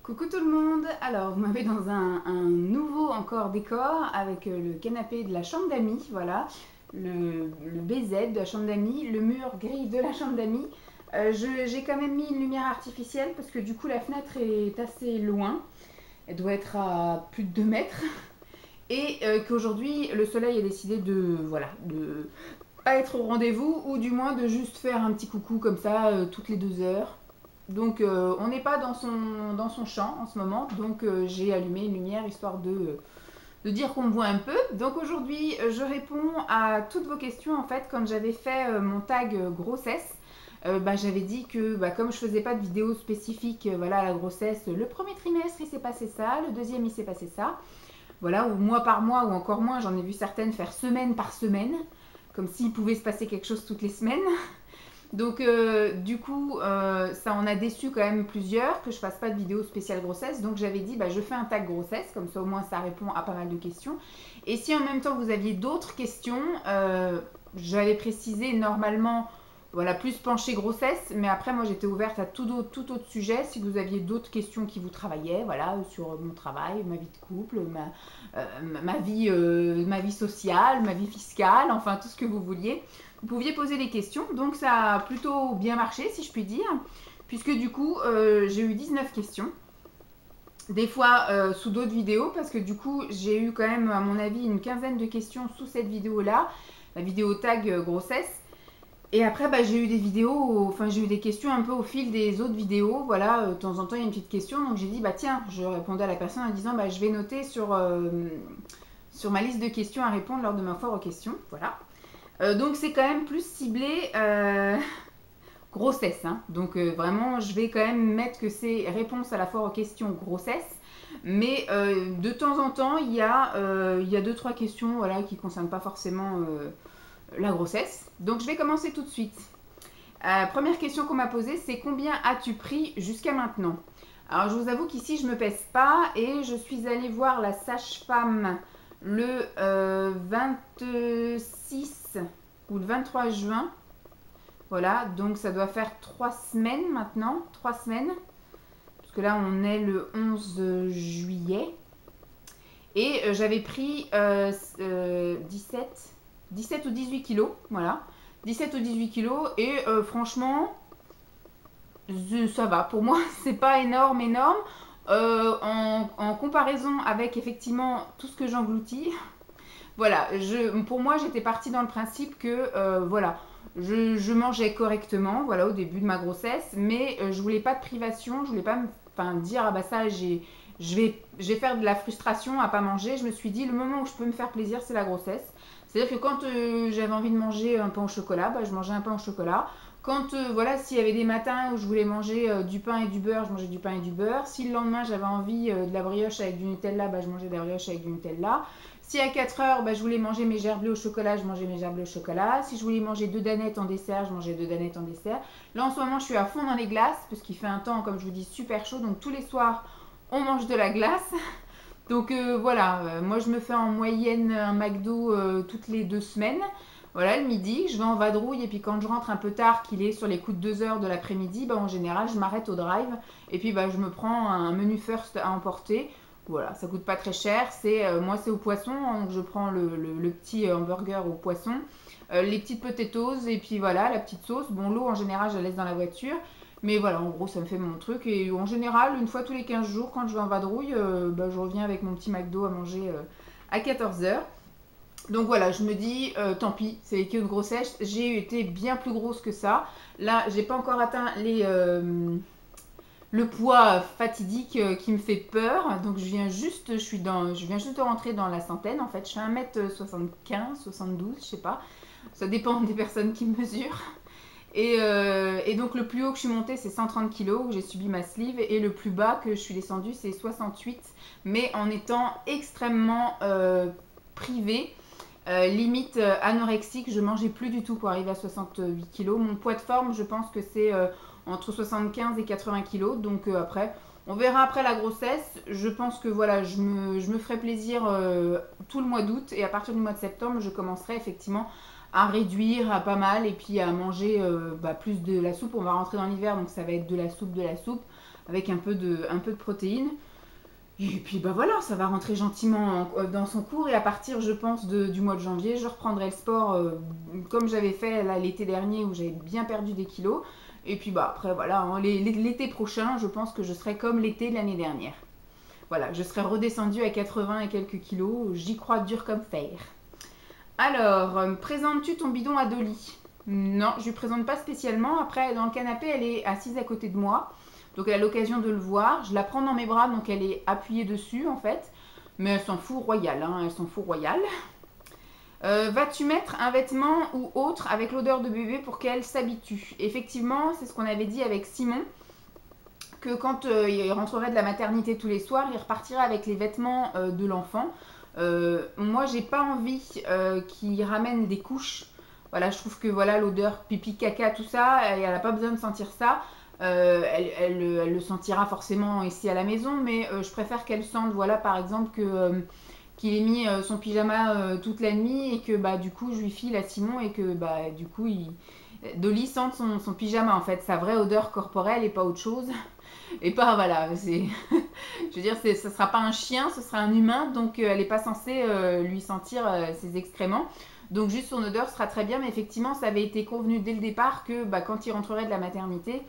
Coucou tout le monde. Alors vous m'avez dans un nouveau encore décor avec le canapé de la chambre d'amis, voilà, le BZ de la chambre d'amis, le mur gris de la chambre d'amis. J'ai quand même mis une lumière artificielle parce que du coup la fenêtre est assez loin, elle doit être à plus de 2 mètres et qu'aujourd'hui le soleil a décidé de, voilà, de pas être au rendez-vous ou du moins de juste faire un petit coucou comme ça toutes les 2 heures. Donc on n'est pas dans son champ en ce moment, donc j'ai allumé une lumière histoire de dire qu'on me voit un peu. Donc aujourd'hui je réponds à toutes vos questions en fait. Quand j'avais fait mon tag grossesse, j'avais dit que comme je faisais pas de vidéo spécifique voilà, à la grossesse, le premier trimestre il s'est passé ça, le deuxième il s'est passé ça. Voilà, ou mois par mois ou encore moins, j'en ai vu certaines faire semaine par semaine, comme s'il pouvait se passer quelque chose toutes les semaines. Donc du coup, ça en a déçu quand même plusieurs que je fasse pas de vidéo spéciale grossesse. Donc j'avais dit, je fais un tag grossesse, comme ça au moins ça répond à pas mal de questions. Et si en même temps vous aviez d'autres questions, j'avais précisé normalement, voilà, plus penché grossesse, mais après moi j'étais ouverte à tout autre sujet. Si vous aviez d'autres questions qui vous travaillaient, voilà, sur mon travail, ma vie de couple, ma vie sociale, ma vie fiscale, enfin tout ce que vous vouliez. Vous pouviez poser des questions, donc ça a plutôt bien marché si je puis dire, puisque du coup j'ai eu 19 questions, des fois sous d'autres vidéos, parce que du coup j'ai eu quand même à mon avis une quinzaine de questions sous cette vidéo là, la vidéo tag grossesse. Et après j'ai eu des vidéos, enfin j'ai eu des questions un peu au fil des autres vidéos, voilà, de temps en temps il y a une petite question, donc j'ai dit tiens, je répondais à la personne en disant je vais noter sur ma liste de questions à répondre lors de ma foire aux questions, voilà. Donc c'est quand même plus ciblé grossesse. Hein. Donc vraiment, je vais quand même mettre que c'est réponse à la fois aux questions grossesse. Mais de temps en temps, il y a deux, trois questions voilà, qui ne concernent pas forcément la grossesse. Donc je vais commencer tout de suite. Première question qu'on m'a posée, c'est combien as-tu pris jusqu'à maintenant? Alors je vous avoue qu'ici, je ne me pèse pas et je suis allée voir la sage-femme le 26 ou le 23 juin. Voilà, donc ça doit faire 3 semaines maintenant, 3 semaines, parce que là on est le 11 juillet. Et j'avais pris 17 ou 18 kilos, voilà, 17 ou 18 kilos, et franchement, ça va. Pour moi, c'est pas énorme, énorme. En comparaison avec effectivement tout ce que j'engloutis, voilà, pour moi, j'étais partie dans le principe que, voilà, je mangeais correctement, voilà, au début de ma grossesse, mais je voulais pas de privation, je voulais pas me dire, ah bah ça, je vais faire de la frustration à pas manger. Je me suis dit, le moment où je peux me faire plaisir, c'est la grossesse. C'est-à-dire que quand j'avais envie de manger un pain au chocolat, je mangeais un pain au chocolat. Quand, voilà, s'il y avait des matins où je voulais manger du pain et du beurre, je mangeais du pain et du beurre. Si le lendemain, j'avais envie de la brioche avec du Nutella, je mangeais de la brioche avec du Nutella. Si à 4 heures, je voulais manger mes gerblés au chocolat, je mangeais mes gerblés au chocolat. Si je voulais manger 2 danettes en dessert, je mangeais 2 danettes en dessert. Là, en ce moment, je suis à fond dans les glaces, parce qu'il fait un temps, comme je vous dis, super chaud. Donc, tous les soirs, on mange de la glace. Donc, voilà, moi, je me fais en moyenne un McDo toutes les 2 semaines. Voilà, le midi, je vais en vadrouille. Et puis, quand je rentre un peu tard, qu'il est sur les coups de 2 heures de l'après-midi, en général, je m'arrête au drive. Et puis, je me prends un menu first à emporter. Voilà, ça coûte pas très cher. Moi, c'est au poisson, hein, donc je prends le petit hamburger au poisson, les petites potatoes et puis voilà, la petite sauce. Bon, l'eau en général, je la laisse dans la voiture. Mais voilà, en gros, ça me fait mon truc. Et en général, une fois tous les 15 jours, quand je vais en vadrouille, je reviens avec mon petit McDo à manger à 14 heures. Donc voilà, je me dis, tant pis, c'est que de grossesse. J'ai été bien plus grosse que ça. Là, j'ai pas encore atteint le poids fatidique qui me fait peur. Donc je viens juste de rentrer dans la centaine en fait. Je fais 1m75, 72, je sais pas. Ça dépend des personnes qui me mesurent. Et donc le plus haut que je suis montée c'est 130 kg où j'ai subi ma sleeve et le plus bas que je suis descendue c'est 68 mais en étant extrêmement privée. Limite anorexique, je mangeais plus du tout pour arriver à 68 kg. Mon poids de forme, je pense que c'est entre 75 et 80 kg. Donc après, on verra après la grossesse. Je pense que voilà, je me ferai plaisir tout le mois d'août et à partir du mois de septembre, je commencerai effectivement à réduire à pas mal et puis à manger plus de la soupe. On va rentrer dans l'hiver, donc ça va être de la soupe, avec un peu de protéines. Et puis bah voilà, ça va rentrer gentiment dans son cours et à partir, je pense, du mois de janvier, je reprendrai le sport comme j'avais fait l'été dernier où j'avais bien perdu des kilos. Et puis bah après voilà, hein, l'été prochain, je pense que je serai comme l'été de l'année dernière. Voilà, je serai redescendue à 80 et quelques kilos, j'y crois dur comme fer. Alors, présentes-tu ton bidon à Dolly? Non, je lui présente pas spécialement. Après, dans le canapé, elle est assise à côté de moi. Donc, elle a l'occasion de le voir. Je la prends dans mes bras, donc elle est appuyée dessus, en fait. Mais elle s'en fout royal, hein, elle s'en fout royal. Vas-tu mettre un vêtement ou autre avec l'odeur de bébé pour qu'elle s'habitue? Effectivement, c'est ce qu'on avait dit avec Simon, que quand il rentrerait de la maternité tous les soirs, il repartirait avec les vêtements de l'enfant. Moi, j'ai pas envie qu'il ramène des couches. Voilà, je trouve que voilà l'odeur pipi, caca, tout ça, elle n'a pas besoin de sentir ça. Elle le sentira forcément ici à la maison, mais je préfère qu'elle sente, voilà, par exemple, qu'il ait mis son pyjama toute la nuit et que bah du coup je lui file à Simon et que bah du coup Dolly sente son pyjama en fait, sa vraie odeur corporelle et pas autre chose. Et pas voilà, c'est je veux dire ça sera pas un chien, ce sera un humain, donc elle n'est pas censée lui sentir ses excréments. Donc juste son odeur sera très bien, mais effectivement ça avait été convenu dès le départ que bah, quand il rentrerait de la maternité,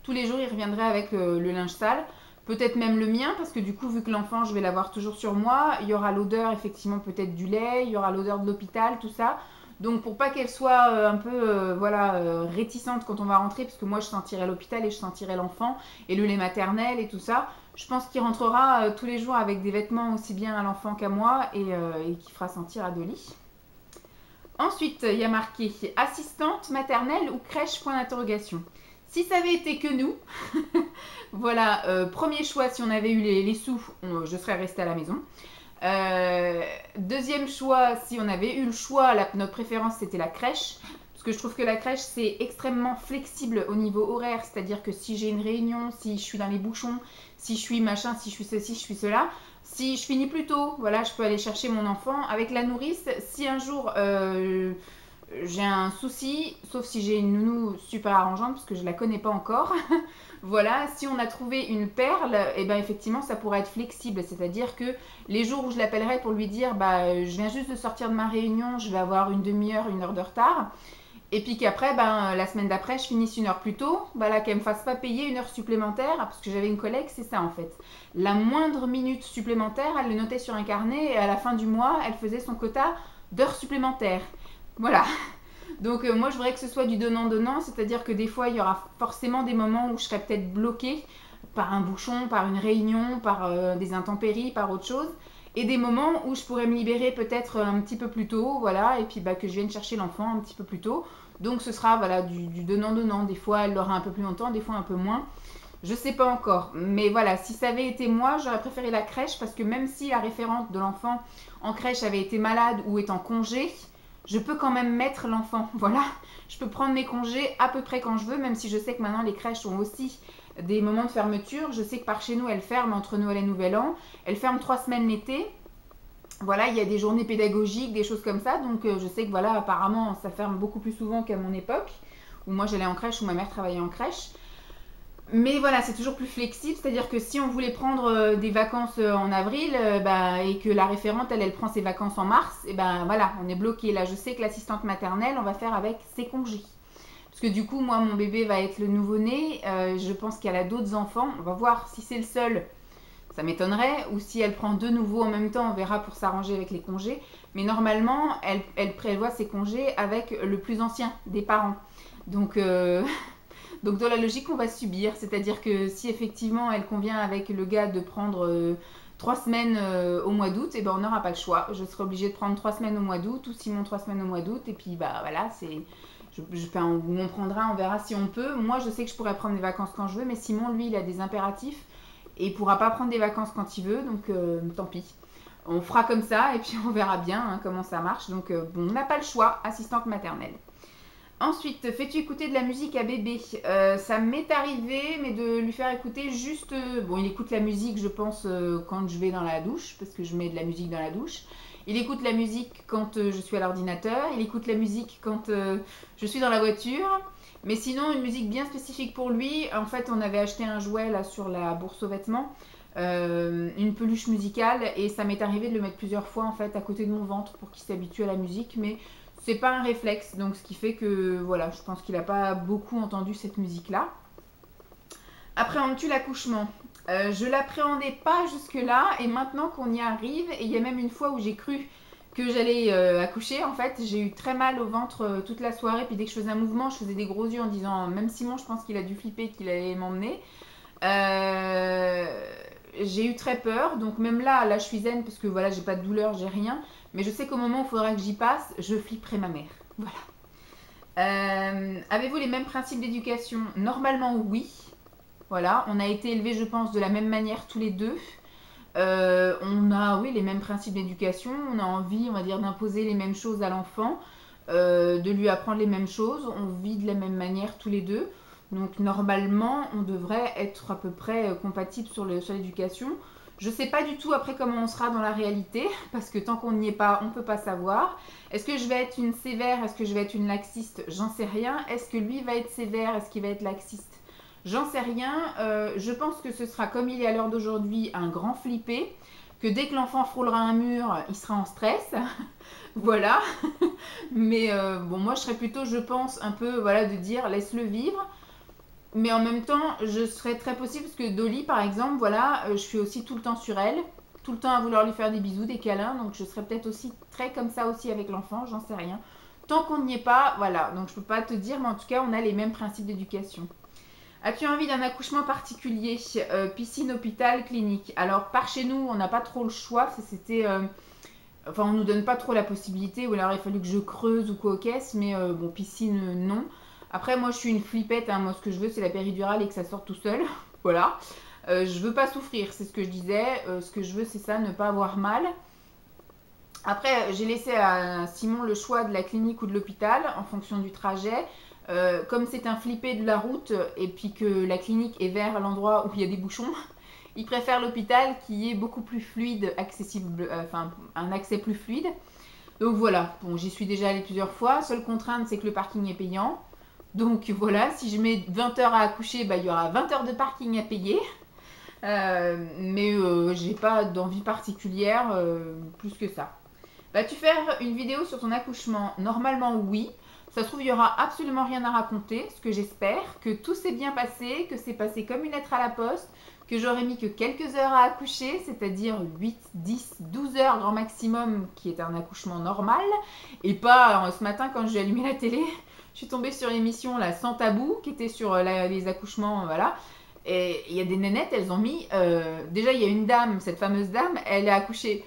tous les jours il reviendrait avec le linge sale. Peut-être même le mien, parce que du coup, vu que l'enfant, je vais l'avoir toujours sur moi, il y aura l'odeur, effectivement, peut-être du lait, il y aura l'odeur de l'hôpital, tout ça. Donc, pour pas qu'elle soit un peu voilà, réticente quand on va rentrer, parce que moi, je sentirai l'hôpital et je sentirai l'enfant, et le lait maternel et tout ça, je pense qu'il rentrera tous les jours avec des vêtements aussi bien à l'enfant qu'à moi, et qui fera sentir à Dolly. Ensuite, il y a marqué assistante maternelle ou crèche, point d'interrogation. Si ça avait été que nous, voilà, premier choix, si on avait eu les sous, je serais restée à la maison. Deuxième choix, si on avait eu le choix, notre préférence c'était la crèche. Parce que je trouve que la crèche c'est extrêmement flexible au niveau horaire. C'est-à-dire que si j'ai une réunion, si je suis dans les bouchons, si je suis machin, si je suis ceci, je suis cela. Si je finis plus tôt, voilà, je peux aller chercher mon enfant. Avec la nourrice, si un jour j'ai un souci, sauf si j'ai une nounou super arrangeante, parce que je la connais pas encore. Voilà, si on a trouvé une perle, et ben effectivement ça pourrait être flexible, c'est-à-dire que les jours où je l'appellerai pour lui dire bah je viens juste de sortir de ma réunion, je vais avoir une demi-heure, une heure de retard, et puis qu'après ben la semaine d'après je finisse une heure plus tôt, bah là qu'elle me fasse pas payer une heure supplémentaire, parce que j'avais une collègue, c'est ça en fait. La moindre minute supplémentaire, elle le notait sur un carnet et à la fin du mois, elle faisait son quota d'heures supplémentaires. Voilà. Donc moi je voudrais que ce soit du donnant-donnant, c'est-à-dire que des fois il y aura forcément des moments où je serai peut-être bloquée par un bouchon, par une réunion, par des intempéries, par autre chose, et des moments où je pourrais me libérer peut-être un petit peu plus tôt, voilà, et puis bah, que je vienne chercher l'enfant un petit peu plus tôt. Donc ce sera voilà du donnant-donnant, des fois elle l'aura un peu plus longtemps, des fois un peu moins. Je sais pas encore, mais voilà, si ça avait été moi, j'aurais préféré la crèche parce que même si la référente de l'enfant en crèche avait été malade ou est en congé, je peux quand même mettre l'enfant. Voilà, je peux prendre mes congés à peu près quand je veux, même si je sais que maintenant les crèches ont aussi des moments de fermeture. Je sais que par chez nous, elles ferment entre Noël et Nouvel An. Elles ferment 3 semaines l'été. Voilà, il y a des journées pédagogiques, des choses comme ça. Donc je sais que voilà, apparemment, ça ferme beaucoup plus souvent qu'à mon époque, où moi j'allais en crèche, où ma mère travaillait en crèche. Mais voilà, c'est toujours plus flexible, c'est-à-dire que si on voulait prendre des vacances en avril bah, et que la référente, elle prend ses vacances en mars, et ben voilà, on est bloqué. Là, je sais que l'assistante maternelle, on va faire avec ses congés. Parce que du coup, moi, mon bébé va être le nouveau-né, je pense qu'elle a d'autres enfants. On va voir si c'est le seul, ça m'étonnerait, ou si elle prend deux nouveaux en même temps, on verra pour s'arranger avec les congés. Mais normalement, elle prévoit ses congés avec le plus ancien des parents. Donc... Donc dans la logique, on va subir, c'est-à-dire que si effectivement elle convient avec le gars de prendre 3 semaines au mois d'août, et ben on n'aura pas le choix. Je serai obligée de prendre 3 semaines au mois d'août ou Simon 3 semaines au mois d'août, et puis bah voilà, on prendra, on verra si on peut. Moi je sais que je pourrais prendre des vacances quand je veux, mais Simon lui il a des impératifs et il pourra pas prendre des vacances quand il veut, donc tant pis. On fera comme ça et puis on verra bien hein, comment ça marche. Donc bon, on n'a pas le choix, assistante maternelle. Ensuite, fais-tu écouter de la musique à bébé? Ça m'est arrivé, mais de lui faire écouter juste... bon, il écoute la musique, je pense, quand je vais dans la douche, parce que je mets de la musique dans la douche. Il écoute la musique quand je suis à l'ordinateur. Il écoute la musique quand je suis dans la voiture. Mais sinon, une musique bien spécifique pour lui. En fait, on avait acheté un jouet là sur la bourse aux vêtements, une peluche musicale, et ça m'est arrivé de le mettre plusieurs fois en fait à côté de mon ventre pour qu'il s'habitue à la musique. Mais c'est pas un réflexe, donc ce qui fait que voilà, je pense qu'il a pas beaucoup entendu cette musique là. Appréhendes-tu l'accouchement? Je l'appréhendais pas jusque-là, et maintenant qu'on y arrive, et il y a même une fois où j'ai cru que j'allais accoucher, en fait, j'ai eu très mal au ventre toute la soirée, puis dès que je faisais un mouvement, je faisais des gros yeux en disant, même Simon, je pense qu'il a dû flipper qu'il allait m'emmener. Euh, j'ai eu très peur, donc même là je suis zen parce que voilà, j'ai pas de douleur, j'ai rien, mais je sais qu'au moment où il faudra que j'y passe, je flipperai ma mère. Voilà. Avez-vous les mêmes principes d'éducation? Normalement, oui. Voilà, on a été élevés, je pense, de la même manière tous les deux. On a, oui, les mêmes principes d'éducation. On a envie, on va dire, d'imposer les mêmes choses à l'enfant, de lui apprendre les mêmes choses. On vit de la même manière tous les deux. Donc, normalement, on devrait être à peu près compatibles sur l'éducation. Je sais pas du tout après comment on sera dans la réalité, parce que tant qu'on n'y est pas, on peut pas savoir. Est-ce que je vais être une sévère? Est-ce que je vais être une laxiste? J'en sais rien. Est-ce que lui va être sévère? Est-ce qu'il va être laxiste? J'en sais rien. Je pense que ce sera comme il est à l'heure d'aujourd'hui, un grand flippé. Que dès que l'enfant frôlera un mur, il sera en stress. Voilà. Mais bon, moi je serais plutôt, je pense, un peu voilà, de dire laisse-le vivre. Mais en même temps, je serais très possible parce que Dolly, par exemple, voilà, je suis aussi tout le temps sur elle, tout le temps à vouloir lui faire des bisous, des câlins. Donc je serais peut-être aussi très comme ça aussi avec l'enfant, j'en sais rien. Tant qu'on n'y est pas, voilà. Donc je peux pas te dire, mais en tout cas, on a les mêmes principes d'éducation. As-tu envie d'un accouchement particulier? Piscine, hôpital, clinique. Alors par chez nous, on n'a pas trop le choix. C'était, enfin, on nous donne pas trop la possibilité. Ou alors il a fallu que je creuse ou quoi aux caisses. Mais bon, piscine, non. Après, moi, je suis une flippette. Hein. Moi, ce que je veux, c'est la péridurale et que ça sorte tout seul. Voilà. Je veux pas souffrir, c'est ce que je disais. Ce que je veux, c'est ça, ne pas avoir mal. Après, j'ai laissé à Simon le choix de la clinique ou de l'hôpital en fonction du trajet. Comme c'est un flippé de la route et puis que la clinique est vers l'endroit où il y a des bouchons, il préfère l'hôpital qui est beaucoup plus fluide, accessible, enfin un accès plus fluide. Donc voilà, bon, j'y suis déjà allée plusieurs fois. Seule contrainte, c'est que le parking est payant. Donc voilà, si je mets 20 heures à accoucher, bah, il y aura 20 heures de parking à payer. Mais j'ai pas d'envie particulière plus que ça. Vas-tu faire une vidéo sur ton accouchement? Normalement, oui. Ça se trouve, il n'y aura absolument rien à raconter, ce que j'espère, que tout s'est bien passé, que c'est passé comme une lettre à la poste, que j'aurais mis que quelques heures à accoucher, c'est-à-dire 8, 10, 12 heures grand maximum, qui est un accouchement normal, et pas ce matin quand j'ai allumé la télé, je suis tombée sur l'émission là, Sans Tabou, qui était sur les accouchements, voilà. Et il y a des nénettes, elles ont mis... déjà, il y a une dame, cette fameuse dame, elle a accouché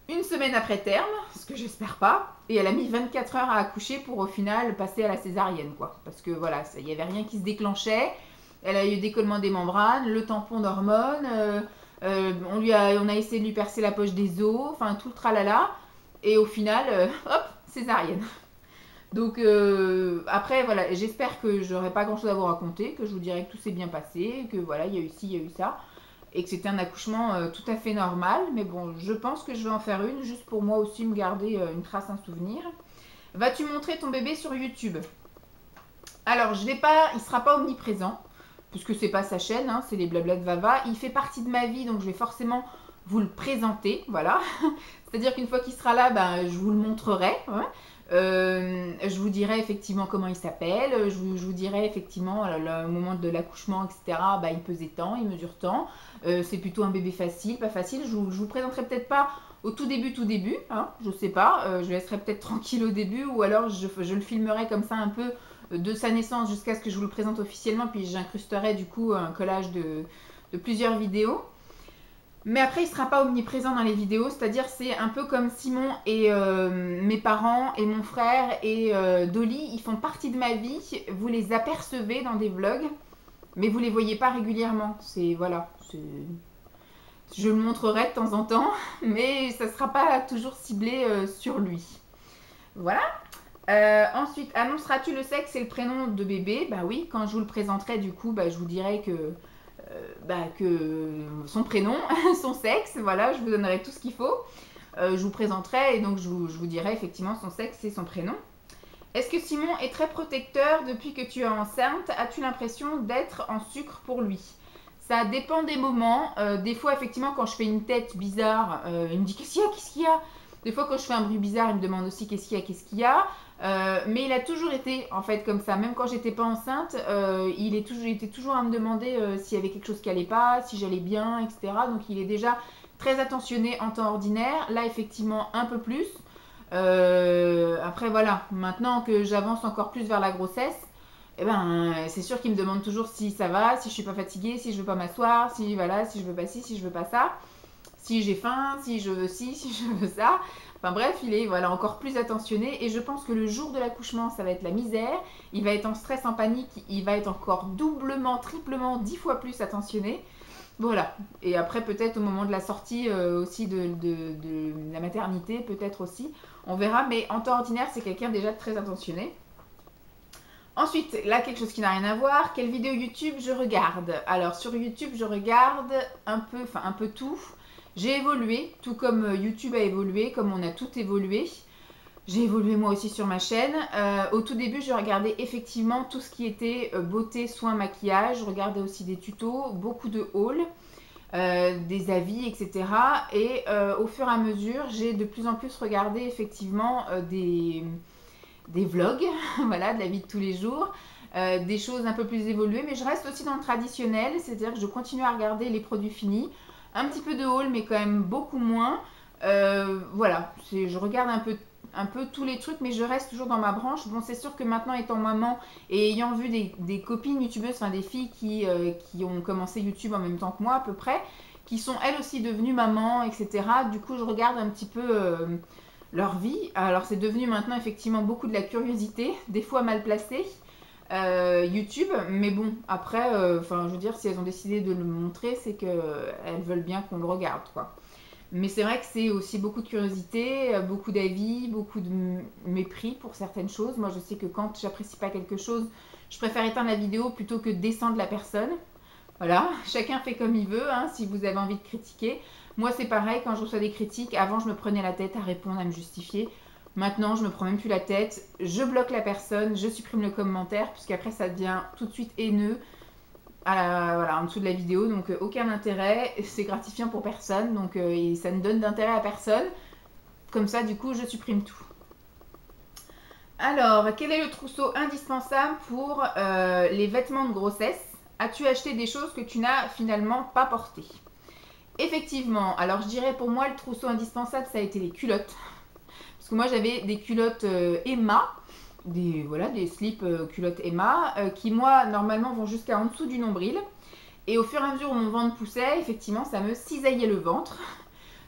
une semaine après terme, ce que j'espère pas, et elle a mis 24 heures à accoucher pour au final passer à la césarienne, quoi. Parce que voilà, il n'y avait rien qui se déclenchait, elle a eu décollement des membranes, le tampon d'hormones, on a essayé de lui percer la poche des os, enfin tout le tralala, et au final, hop, césarienne. Donc après, voilà, j'espère que j'aurai pas grand chose à vous raconter, que je vous dirai que tout s'est bien passé, que voilà, il y a eu ci, il y a eu ça, et que c'était un accouchement tout à fait normal. Mais bon, je pense que je vais en faire une, juste pour moi aussi me garder une trace, un souvenir. Vas-tu montrer ton bébé sur YouTube? Alors, je vais pas, il sera pas omniprésent, puisque c'est pas sa chaîne, hein, c'est les blabla de Vava. Il fait partie de ma vie, donc je vais forcément vous le présenter, voilà. C'est-à-dire qu'une fois qu'il sera là, ben, je vous le montrerai. Hein. Je vous dirai effectivement comment il s'appelle, je vous dirai effectivement le moment de l'accouchement, etc. Bah, il pesait tant, il mesure tant. C'est plutôt un bébé facile, pas facile. Je vous présenterai peut-être pas au tout début, hein, je sais pas. Je laisserai peut-être tranquille au début, ou alors je le filmerai comme ça un peu de sa naissance jusqu'à ce que je vous le présente officiellement, puis j'incrusterai du coup un collage de plusieurs vidéos. Mais après, il ne sera pas omniprésent dans les vidéos, c'est-à-dire c'est un peu comme Simon et mes parents et mon frère et Dolly, ils font partie de ma vie. Vous les apercevez dans des vlogs, mais vous les voyez pas régulièrement. C'est voilà, je le montrerai de temps en temps, mais ça ne sera pas toujours ciblé sur lui. Voilà. Ensuite, annonceras-tu le sexe et le prénom de bébé? Bah oui, quand je vous le présenterai, du coup, bah, je vous dirai que son prénom, son sexe, voilà, je vous donnerai tout ce qu'il faut. Je vous présenterai et donc je vous dirai effectivement son sexe et son prénom. Est-ce que Simon est très protecteur depuis que tu es enceinte? As-tu l'impression d'être en sucre pour lui? Ça dépend des moments. Des fois, effectivement, quand je fais une tête bizarre, il me dit qu'est-ce qu'il y a, qu'est-ce qu'il y a. Des fois, quand je fais un bruit bizarre, il me demande aussi qu'est-ce qu'il y a, qu'est-ce qu'il y a. Mais il a toujours été en fait comme ça. Même quand j'étais pas enceinte, il était toujours à me demander s'il y avait quelque chose qui allait pas, si j'allais bien, etc. Donc il est déjà très attentionné en temps ordinaire. Là, effectivement, un peu plus. Après, voilà. Maintenant que j'avance encore plus vers la grossesse, eh ben, c'est sûr qu'il me demande toujours si ça va, si je suis pas fatiguée, si je veux pas m'asseoir, si voilà, si je veux pas ci, si je veux pas ça, si j'ai faim, si je veux ci, si je veux ça. Enfin bref, il est voilà encore plus attentionné et je pense que le jour de l'accouchement, ça va être la misère. Il va être en stress, en panique, il va être encore doublement, triplement, 10 fois plus attentionné. Voilà. Et après, peut-être au moment de la sortie aussi de la maternité, peut-être aussi. On verra, mais en temps ordinaire, c'est quelqu'un déjà de très attentionné. Ensuite, là, quelque chose qui n'a rien à voir. Quelle vidéo YouTube je regarde? Alors, sur YouTube, je regarde un peu tout. J'ai évolué, tout comme YouTube a évolué, comme on a tout évolué. J'ai évolué moi aussi sur ma chaîne. Au tout début, je regardais effectivement tout ce qui était beauté, soins, maquillage. Je regardais aussi des tutos, beaucoup de hauls, des avis, etc. Et au fur et à mesure, j'ai de plus en plus regardé effectivement des vlogs, voilà, de la vie de tous les jours, des choses un peu plus évoluées, mais je reste aussi dans le traditionnel, c'est-à-dire que je continue à regarder les produits finis, un petit peu de haul, mais quand même beaucoup moins. Voilà, je regarde un peu tous les trucs, mais je reste toujours dans ma branche. Bon, c'est sûr que maintenant, étant maman et ayant vu des copines youtubeuses, enfin des filles qui ont commencé YouTube en même temps que moi à peu près, qui sont elles aussi devenues mamans, etc. Du coup, je regarde un petit peu leur vie. Alors, c'est devenu maintenant effectivement beaucoup de la curiosité, des fois mal placée. YouTube, mais bon, après, enfin, je veux dire, si elles ont décidé de le montrer, c'est qu'elles veulent bien qu'on le regarde, quoi. Mais c'est vrai que c'est aussi beaucoup de curiosité, beaucoup d'avis, beaucoup de mépris pour certaines choses. Moi, je sais que quand j'apprécie pas quelque chose, je préfère éteindre la vidéo plutôt que descendre la personne. Voilà, chacun fait comme il veut, hein, si vous avez envie de critiquer. Moi, c'est pareil, quand je reçois des critiques, avant, je me prenais la tête à répondre, à me justifier. Maintenant, je me prends même plus la tête, je bloque la personne, je supprime le commentaire, puisqu'après, ça devient tout de suite haineux voilà, en dessous de la vidéo. Donc, aucun intérêt, c'est gratifiant pour personne, donc et ça ne donne d'intérêt à personne. Comme ça, du coup, je supprime tout. Alors, quel est le trousseau indispensable pour les vêtements de grossesse? As-tu acheté des choses que tu n'as finalement pas portées? Effectivement, alors je dirais pour moi le trousseau indispensable ça a été les culottes. Parce que moi j'avais des culottes Emma, voilà, des slips culottes Emma, qui moi normalement vont jusqu'à en dessous du nombril. Et au fur et à mesure où mon ventre poussait, effectivement ça me cisaillait le ventre.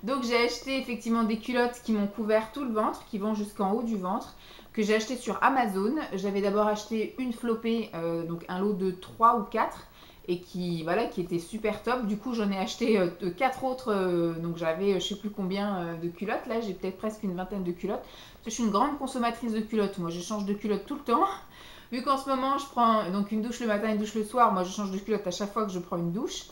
Donc j'ai acheté effectivement des culottes qui m'ont couvert tout le ventre, qui vont jusqu'en haut du ventre, que j'ai acheté sur Amazon. J'avais d'abord acheté une flopée, donc un lot de 3 ou 4 et voilà, qui était super top. Du coup, j'en ai acheté 4 autres, donc j'avais je sais plus combien de culottes. Là, j'ai peut-être presque une vingtaine de culottes. Parce que je suis une grande consommatrice de culottes. Moi, je change de culottes tout le temps. Vu qu'en ce moment, je prends donc une douche le matin, une douche le soir, moi je change de culotte à chaque fois que je prends une douche.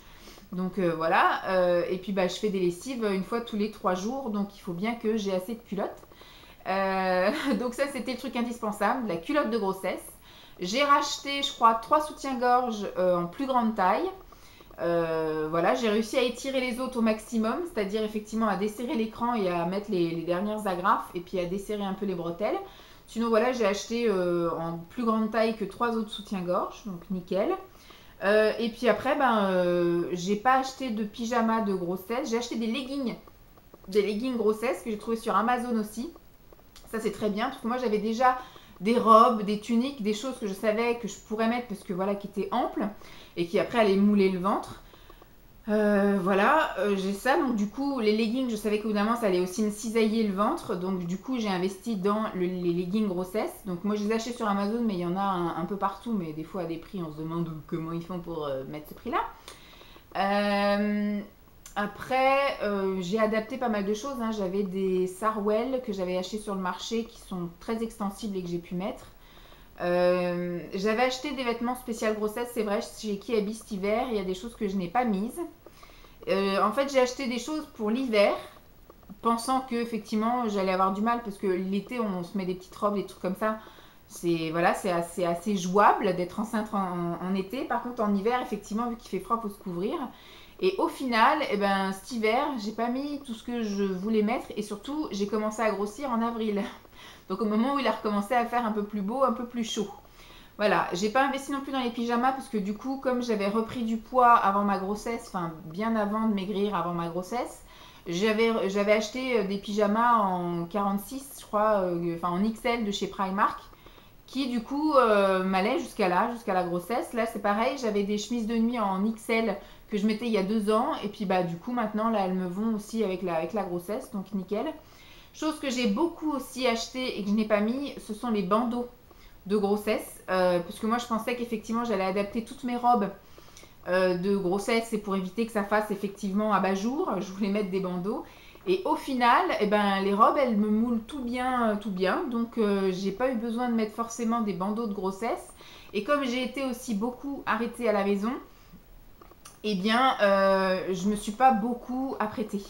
Donc voilà, et puis bah, je fais des lessives une fois tous les 3 jours, donc il faut bien que j'ai assez de culottes. Donc ça c'était le truc indispensable, la culotte de grossesse. J'ai racheté je crois 3 soutiens-gorge en plus grande taille. Voilà, j'ai réussi à étirer les autres au maximum, c'est-à-dire effectivement à desserrer l'écran et à mettre les dernières agrafes et puis à desserrer un peu les bretelles. Sinon voilà, j'ai acheté en plus grande taille que 3 autres soutiens-gorge, donc nickel. Et puis après, j'ai pas acheté de pyjama de grossesse, j'ai acheté des leggings grossesse que j'ai trouvé sur Amazon aussi. Ça c'est très bien parce que moi j'avais déjà des robes, des tuniques, des choses que je savais que je pourrais mettre parce que voilà qui étaient amples et qui après allaient mouler le ventre. Voilà, j'ai ça, donc du coup les leggings, je savais qu'au bout d'un moment ça allait aussi me cisailler le ventre, donc du coup j'ai investi dans les leggings grossesse. Donc moi je les achète sur Amazon, mais il y en a un peu partout, mais des fois à des prix on se demande comment ils font pour mettre ce prix là. Après j'ai adapté pas mal de choses, hein. J'avais des sarwell que j'avais acheté sur le marché qui sont très extensibles et que j'ai pu mettre. J'avais acheté des vêtements spécial grossesse, c'est vrai, chez Kiabi cet hiver, il y a des choses que je n'ai pas mises. En fait, j'ai acheté des choses pour l'hiver, pensant que effectivement j'allais avoir du mal parce que l'été on se met des petites robes, des trucs comme ça. Voilà, c'est assez jouable d'être enceinte en été. Par contre, en hiver, effectivement, vu qu'il fait froid, il faut se couvrir. Et au final, eh ben, cet hiver, j'ai pas mis tout ce que je voulais mettre. Et surtout, j'ai commencé à grossir en avril. Donc au moment où il a recommencé à faire un peu plus beau, un peu plus chaud. Voilà, j'ai pas investi non plus dans les pyjamas parce que du coup, comme j'avais repris du poids avant ma grossesse, enfin bien avant de maigrir avant ma grossesse, j'avais acheté des pyjamas en 46, je crois, enfin en XL de chez Primark, qui du coup m'allaient jusqu'à là, jusqu'à la grossesse. Là, c'est pareil, j'avais des chemises de nuit en XL que je mettais il y a 2 ans, et puis bah du coup maintenant là, elles me vont aussi avec la grossesse, donc nickel. Chose que j'ai beaucoup aussi acheté et que je n'ai pas mis, ce sont les bandeaux de grossesse. Parce que moi, je pensais qu'effectivement, j'allais adapter toutes mes robes de grossesse et pour éviter que ça fasse effectivement abat-jour, je voulais mettre des bandeaux. Et au final, eh ben, les robes, elles me moulent tout bien, tout bien. Donc, j'ai pas eu besoin de mettre forcément des bandeaux de grossesse. Et comme j'ai été aussi beaucoup arrêtée à la maison, eh bien, je me suis pas beaucoup apprêtée.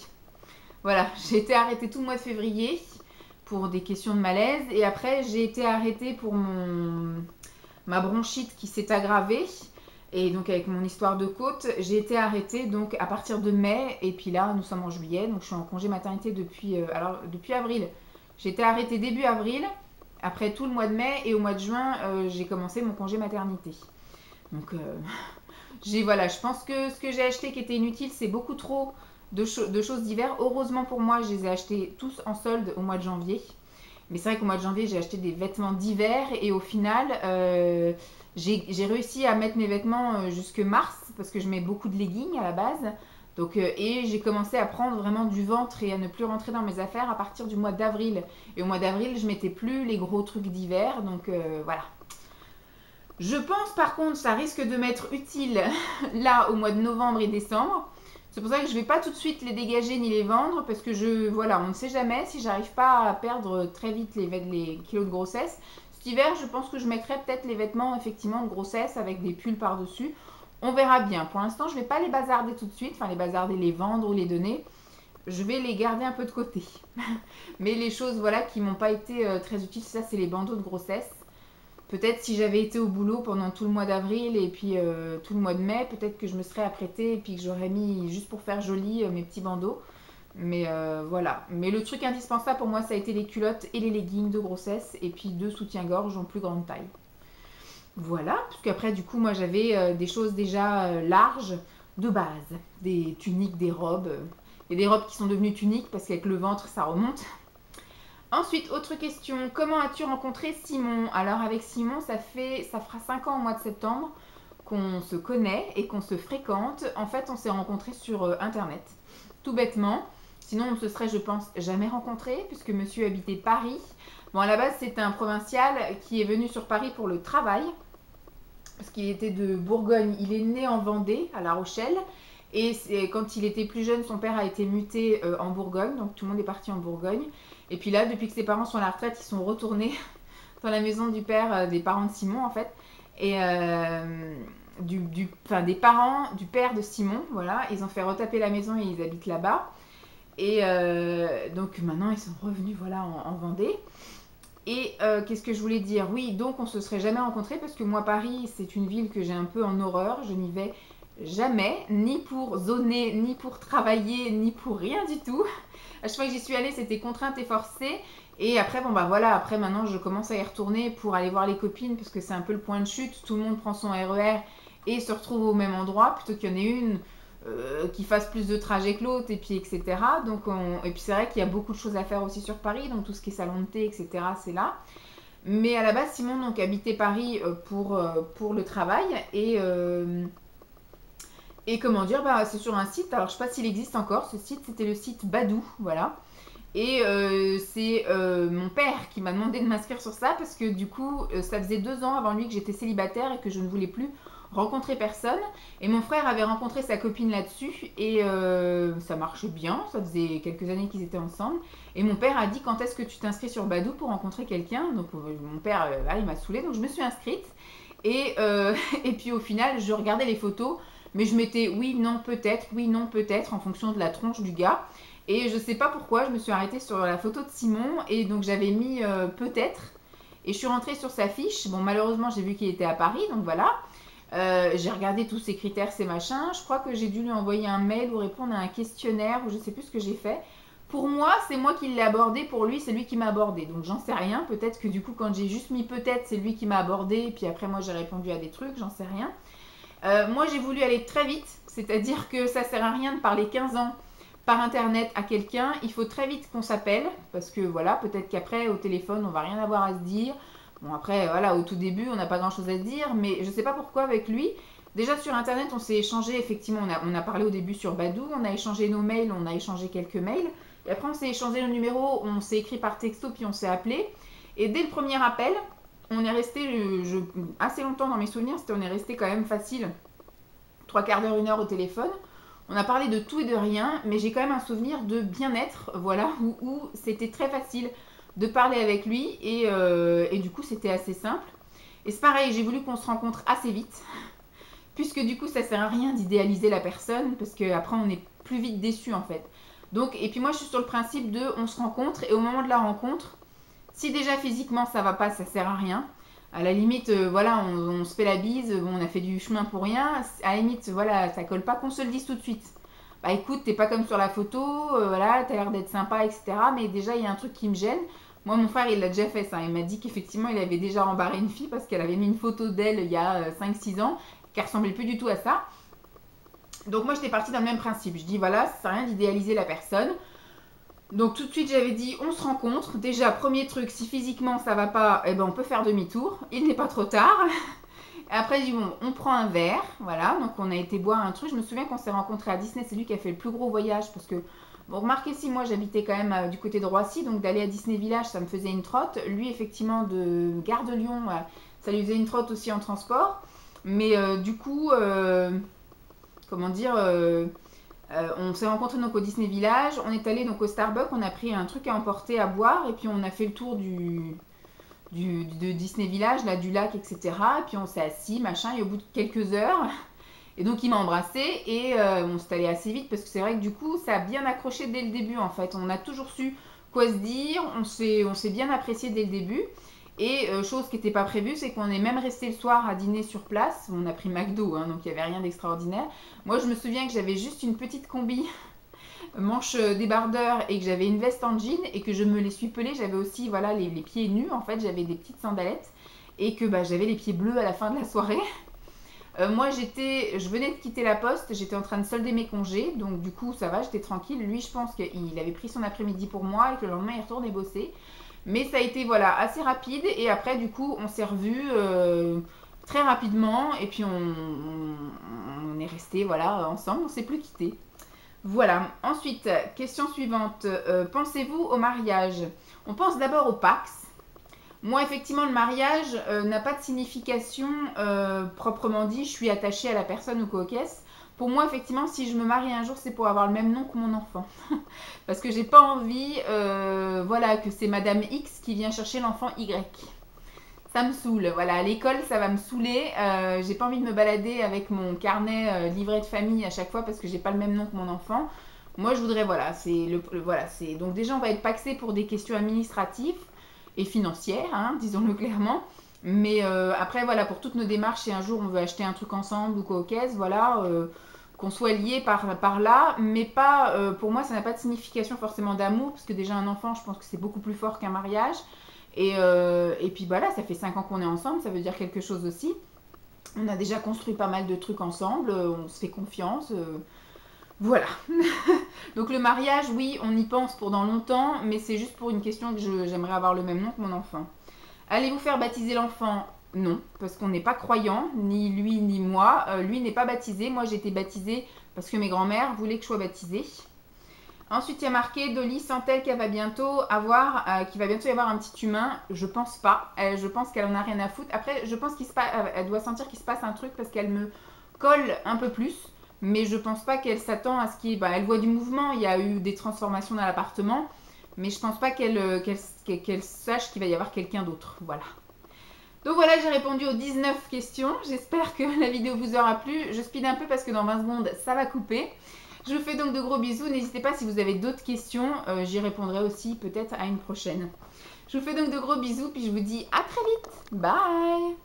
Voilà, j'ai été arrêtée tout le mois de février pour des questions de malaise. Et après, j'ai été arrêtée pour ma bronchite qui s'est aggravée. Et donc, avec mon histoire de côte, j'ai été arrêtée donc à partir de mai. Et puis là, nous sommes en juillet. Donc, je suis en congé maternité depuis avril. J'ai été arrêtée début avril. Après tout le mois de mai. Et au mois de juin, j'ai commencé mon congé maternité. Donc, voilà, je pense que ce que j'ai acheté qui était inutile, c'est beaucoup trop de choses d'hiver. Heureusement pour moi, je les ai achetés tous en solde au mois de janvier. Mais c'est vrai qu'au mois de janvier, j'ai acheté des vêtements d'hiver et au final, j'ai réussi à mettre mes vêtements jusque mars parce que je mets beaucoup de leggings à la base. Donc, et j'ai commencé à prendre vraiment du ventre et à ne plus rentrer dans mes affaires à partir du mois d'avril. Et au mois d'avril, je mettais plus les gros trucs d'hiver. Donc voilà. Je pense par contre ça risque de m'être utile là au mois de novembre et décembre. C'est pour ça que je ne vais pas tout de suite les dégager ni les vendre parce que voilà, on ne sait jamais si j'arrive pas à perdre très vite les kilos de grossesse. Cet hiver, je pense que je mettrai peut-être les vêtements effectivement de grossesse avec des pulls par-dessus. On verra bien. Pour l'instant, je ne vais pas les bazarder tout de suite, enfin les bazarder, les vendre ou les donner. Je vais les garder un peu de côté. Mais les choses voilà qui m'ont pas été très utiles, ça c'est les bandeaux de grossesse. Peut-être si j'avais été au boulot pendant tout le mois d'avril et puis tout le mois de mai, peut-être que je me serais apprêtée et puis que j'aurais mis, juste pour faire joli, mes petits bandeaux. Mais voilà. Mais le truc indispensable pour moi, ça a été les culottes et les leggings de grossesse et puis 2 soutiens-gorge en plus grande taille. Voilà, parce qu'après, du coup, moi j'avais des choses déjà larges de base. Des tuniques, des robes. Et des robes qui sont devenues tuniques parce qu'avec le ventre, ça remonte. Ensuite, autre question, comment as-tu rencontré Simon? Alors avec Simon, ça fera 5 ans au mois de septembre qu'on se connaît et qu'on se fréquente. En fait, on s'est rencontrés sur Internet, tout bêtement. Sinon, on ne se serait, je pense, jamais rencontrés puisque monsieur habitait Paris. Bon, à la base, c'est un provincial qui est venu sur Paris pour le travail parce qu'il était de Bourgogne. Il est né en Vendée, à La Rochelle. Et quand il était plus jeune, son père a été muté en Bourgogne, donc tout le monde est parti en Bourgogne. Et puis là, depuis que ses parents sont à la retraite, ils sont retournés dans la maison du père, des parents de Simon en fait. Et des parents du père de Simon, voilà. Ils ont fait retaper la maison et ils habitent là-bas. Et donc maintenant, ils sont revenus voilà, en Vendée. Et qu'est-ce que je voulais dire? Oui, donc on se serait jamais rencontrés parce que moi, Paris, c'est une ville que j'ai un peu en horreur. Je n'y vais jamais, ni pour zoner, ni pour travailler, ni pour rien du tout. À chaque fois que j'y suis allée, c'était contrainte et forcée. Et après, bon bah voilà, après maintenant je commence à y retourner pour aller voir les copines parce que c'est un peu le point de chute. Tout le monde prend son RER et se retrouve au même endroit plutôt qu'il y en ait une qui fasse plus de trajets que l'autre et puis etc. Et puis c'est vrai qu'il y a beaucoup de choses à faire aussi sur Paris, donc tout ce qui est salon de thé, etc. c'est là. Mais à la base, Simon donc habitait Paris pour le travail et comment dire, bah, c'est sur un site, alors je sais pas s'il existe encore, ce site, c'était le site Badoo, voilà. Et c'est mon père qui m'a demandé de m'inscrire sur ça parce que du coup, ça faisait 2 ans avant lui que j'étais célibataire et que je ne voulais plus rencontrer personne. Et mon frère avait rencontré sa copine là-dessus et ça marchait bien, ça faisait quelques années qu'ils étaient ensemble. Et mon père a dit quand est-ce que tu t'inscris sur Badoo pour rencontrer quelqu'un? Donc mon père, il m'a saoulée, donc je me suis inscrite. Et, et puis au final, je regardais les photos. Mais je mettais oui, non, peut-être en fonction de la tronche du gars. Et je sais pas pourquoi, je me suis arrêtée sur la photo de Simon. Et donc j'avais mis peut-être. Et je suis rentrée sur sa fiche. Bon, malheureusement, j'ai vu qu'il était à Paris, donc voilà. J'ai regardé tous ses critères, ses machins. Je crois que j'ai dû lui envoyer un mail ou répondre à un questionnaire, ou je sais plus ce que j'ai fait. Pour moi, c'est moi qui l'ai abordé. Pour lui, c'est lui qui m'a abordé. Donc j'en sais rien. Peut-être que du coup, quand j'ai juste mis peut-être, c'est lui qui m'a abordé. Et puis après, moi, j'ai répondu à des trucs. J'en sais rien. Moi, j'ai voulu aller très vite. C'est-à-dire que ça sert à rien de parler 15 ans par internet à quelqu'un. Il faut très vite qu'on s'appelle. Parce que voilà, peut-être qu'après, au téléphone, on va rien avoir à se dire. Bon, après, voilà, au tout début, on n'a pas grand-chose à se dire. Mais je sais pas pourquoi avec lui. Déjà sur internet, on s'est échangé, effectivement, on a parlé au début sur Badoo, on a échangé nos mails, on a échangé quelques mails. Et après, on s'est échangé nos numéros, on s'est écrit par texto, puis on s'est appelé. Et dès le premier appel, on est resté assez longtemps dans mes souvenirs, on est resté quand même facile, 3/4 d'heure, 1 heure au téléphone. On a parlé de tout et de rien, mais j'ai quand même un souvenir de bien-être, voilà, où c'était très facile de parler avec lui. Et du coup, c'était assez simple. Et c'est pareil, j'ai voulu qu'on se rencontre assez vite. Puisque du coup, ça sert à rien d'idéaliser la personne, parce qu'après, on est plus vite déçu en fait. Donc, et puis moi, je suis sur le principe de on se rencontre, et au moment de la rencontre, si déjà physiquement ça va pas, ça sert à rien. À la limite, voilà, on se fait la bise, bon, on a fait du chemin pour rien. À la limite, voilà, ça colle pas, qu'on se le dise tout de suite. Bah écoute, t'es pas comme sur la photo, voilà, t'as l'air d'être sympa, etc. Mais déjà, il y a un truc qui me gêne. Moi, mon frère, il l'a déjà fait ça. Il m'a dit qu'effectivement, il avait déjà embarré une fille parce qu'elle avait mis une photo d'elle il y a 5-6 ans qui ressemblait plus du tout à ça. Donc moi, j'étais partie dans le même principe. Je dis, voilà, ça sert à rien d'idéaliser la personne. Donc tout de suite, j'avais dit, on se rencontre. Déjà, premier truc, si physiquement ça va pas, eh ben, on peut faire demi-tour. Il n'est pas trop tard. Après, je dis, bon, on prend un verre. Voilà, donc on a été boire un truc. Je me souviens qu'on s'est rencontrés à Disney. C'est lui qui a fait le plus gros voyage parce que, bon, remarquez, si moi j'habitais quand même du côté de Roissy, donc d'aller à Disney Village, ça me faisait une trotte. Lui, effectivement, de Gare de Lyon, ça lui faisait une trotte aussi en transport. Mais du coup, comment dire, on s'est rencontrés donc au Disney Village. On est allé donc au Starbucks, on a pris un truc à emporter à boire et puis on a fait le tour de Disney Village, là, du lac, etc. Et puis on s'est assis, machin, et au bout de quelques heures, et donc il m'a embrassé et on s'est allé assez vite parce que c'est vrai que du coup ça a bien accroché dès le début en fait. On a toujours su quoi se dire, on s'est bien apprécié dès le début. Et chose qui n'était pas prévue, c'est qu'on est même resté le soir à dîner sur place. On a pris McDo, hein, donc il n'y avait rien d'extraordinaire. Moi, je me souviens que j'avais juste une petite combi manche débardeur et que j'avais une veste en jean et que je me les suis pelées. J'avais aussi voilà, les pieds nus, en fait, j'avais des petites sandalettes et que bah, j'avais les pieds bleus à la fin de la soirée. Moi, je venais de quitter la poste, j'étais en train de solder mes congés, donc du coup, ça va, j'étais tranquille. Lui, je pense qu'il avait pris son après-midi pour moi et que le lendemain, il retournait bosser. Mais ça a été voilà, assez rapide et après du coup on s'est revus très rapidement et puis on est resté voilà, ensemble, on s'est plus quitté. Voilà, ensuite, question suivante, pensez-vous au mariage? On pense d'abord au Pax. Moi effectivement le mariage n'a pas de signification proprement dit, je suis attachée à la personne ou quoi qu'est-ce. Pour moi, effectivement, si je me marie un jour, c'est pour avoir le même nom que mon enfant. Parce que j'ai pas envie, voilà, que c'est Madame X qui vient chercher l'enfant Y. Ça me saoule. Voilà, à l'école, ça va me saouler. J'ai pas envie de me balader avec mon carnet livret de famille à chaque fois parce que j'ai pas le même nom que mon enfant. Moi, je voudrais, voilà, voilà, c'est donc déjà on va être paxé pour des questions administratives et financières, hein, disons-le clairement. Mais après, voilà, pour toutes nos démarches, si un jour on veut acheter un truc ensemble ou quoi aux caisses, voilà. Qu'on soit lié par là, mais pas, pour moi, ça n'a pas de signification forcément d'amour, parce que déjà un enfant, je pense que c'est beaucoup plus fort qu'un mariage. Et puis voilà, ça fait 5 ans qu'on est ensemble, ça veut dire quelque chose aussi. On a déjà construit pas mal de trucs ensemble, on se fait confiance. Voilà. Donc le mariage, oui, on y pense pour dans longtemps, mais c'est juste pour une question que j'aimerais avoir le même nom que mon enfant. Allez-vous faire baptiser l'enfant? Non, parce qu'on n'est pas croyant, ni lui ni moi. Lui n'est pas baptisé, moi j'ai été baptisée parce que mes grands-mères voulaient que je sois baptisée. Ensuite, il y a marqué Dolly sent-elle qu'il va bientôt y avoir un petit humain? Je pense pas. Je pense qu'elle en a rien à foutre. Après, je pense qu'elle doit sentir qu'il se passe un truc parce qu'elle me colle un peu plus. Mais je pense pas qu'elle s'attend à ce qu'il y ait... Bah, elle voit du mouvement, il y a eu des transformations dans l'appartement. Mais je pense pas qu'elle sache qu'il va y avoir quelqu'un d'autre. Voilà. Donc voilà, j'ai répondu aux 19 questions. J'espère que la vidéo vous aura plu. Je speed un peu parce que dans 20 secondes, ça va couper. Je vous fais donc de gros bisous. N'hésitez pas si vous avez d'autres questions. J'y répondrai aussi peut-être à une prochaine. Je vous fais donc de gros bisous, puis je vous dis à très vite. Bye.